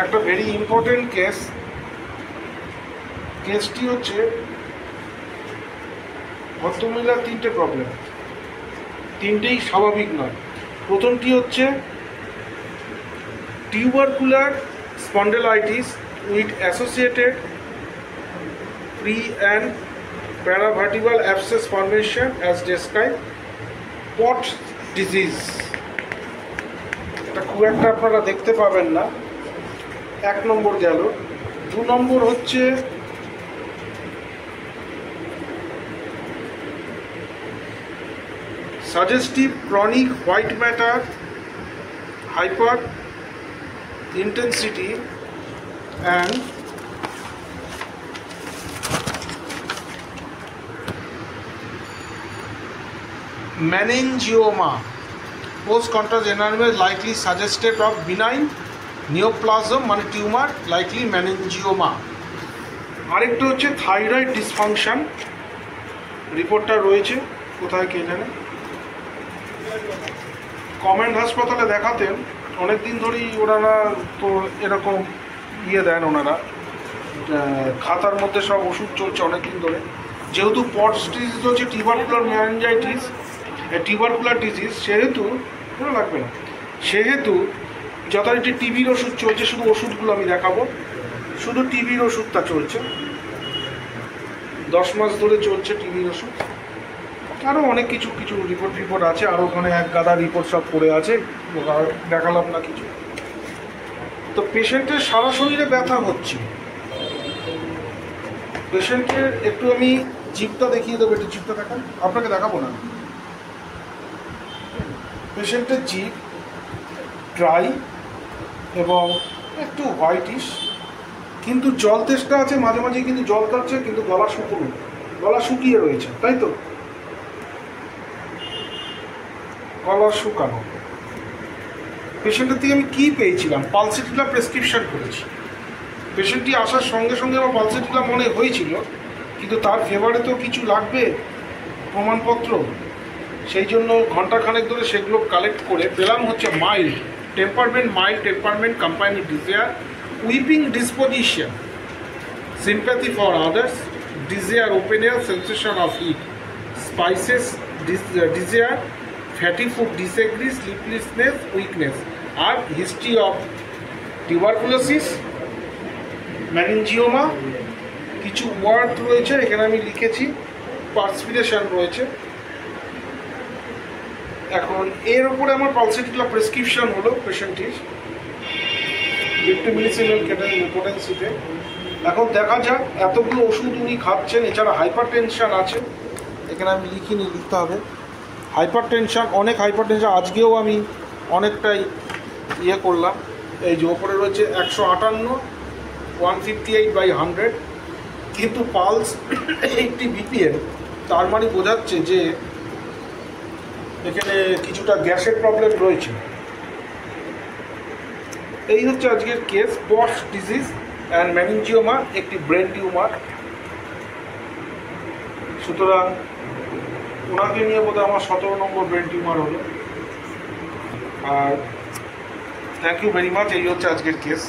একটা very important কেসটি হচ্ছে ভদ্রমহিলার তিনটে প্রবলেম, তিনটেই স্বাভাবিক নয়। প্রথমটি হচ্ছে tubercular spondylitis with associated pre and paravertebral abscess formation as described Pott disease. এটা খুব একটা আপনারা দেখতে পাবেন না, এক নম্বর গেল। দু নম্বর হচ্ছে suggestive chronic white matter hyper intensity and meningioma post contrast environment likely suggested of benign neoplasm মানে টিউমার likely meningioma। আরেকটা হচ্ছে থাইরয়েড ডিসফাংশন, রিপোর্টটা রয়েছে কোথায় কে জানে। কমেন্ট হাসপাতালে দেখাতেন অনেক দিন ধরেই ওনারা, তো এরকম দেন ওনারা, খাতার মধ্যে সব ওষুধ চলছে অনেক দিন ধরে। যেহেতু পটস ডিজিজ হচ্ছে টিউবারকুলার মেনিনজাইটিস, টিউবারকুলার ডিজিজ, সেহেতু লাগবে না, সেহেতু যথারীতি টিবির ওষুধ চলছে। শুধু ওষুধগুলো আমি দেখাবো, শুধু টিবির ওষুধটা চলছে, 10 মাস ধরে চলছে টিবির ওষুধ। আরও অনেক কিছু রিপোর্ট আছে, আর ওখানে এক গাদা রিপোর্ট সব পড়ে আছে, দেখালাম না কিছু। তো পেশেন্টের সারা শরীরে ব্যথা হচ্ছে। পেশেন্টের একটু আমি জিভটা দেখিয়ে দেবো, একটু জিভটা দেখান, আপনাকে দেখাবো না। পেশেন্টের জিভ ড্রাই এবং একটু হোয়াইটিশ, কিন্তু জল তেষ্টা আছে মাঝে মাঝে, কিন্তু জল কাটছে, কিন্তু গলা শুকিয়ে রয়েছে, তাই তো? গলা শুকানো। পেশেন্টের থেকে আমি কী পেয়েছিলাম? পালসেটিলা প্রেসক্রিপশন করেছি। পেশেন্টটি আসার সঙ্গে সঙ্গে আমার পালসেটিলা মনে হয়েছিল, কিন্তু তার ফেভারে তো কিছু লাগবে, প্রমাণপত্র। সেই জন্য ঘন্টাখানেক ধরে সেগুলো কালেক্ট করে পেলাম হচ্ছে mild temperament combined desire, weeping disposition, sympathy for others, desire, open air, sensation of heat, spices, desire, fatty food, disagree, sleeplessness, weakness, আর history of tuberculosis, meningioma, কিছু ওয়ার্ড রয়েছে এখানে আমি লিখেছি, পার্সপিরেশন রয়েছে। এখন এর উপরে আমার পালসেটিলা প্রেসক্রিপশন হলো পেশেন্টটির 50 মিলিসিমেল কেটেনসিতে। এখন দেখা যাক, এতগুলো ওষুধ উনি খাচ্ছেন, এছাড়া হাইপার টেনশন আছে, এখানে আমি লিখতে হবে হাইপার টেনশন, অনেক হাইপার টেনশন। আজকেও আমি অনেকটাই করলাম। এই যে ওপরে রয়েছে 158, 158/100, কিন্তু পালস 80 BPM, তার মানে বোঝাচ্ছে যে এখানে কিছুটা গ্যাসের প্রবলেম রয়েছে। এই হচ্ছে আজকের case, pots disease and meningioma, একটি ব্রেন টিউমার। সুতরাং ওনাকে নিয়ে বোধহয় আমার 17 নম্বর ব্রেন টিউমার হলো। আর থ্যাংক ইউ ভেরি মাচ। এই হচ্ছে আজকের কেস।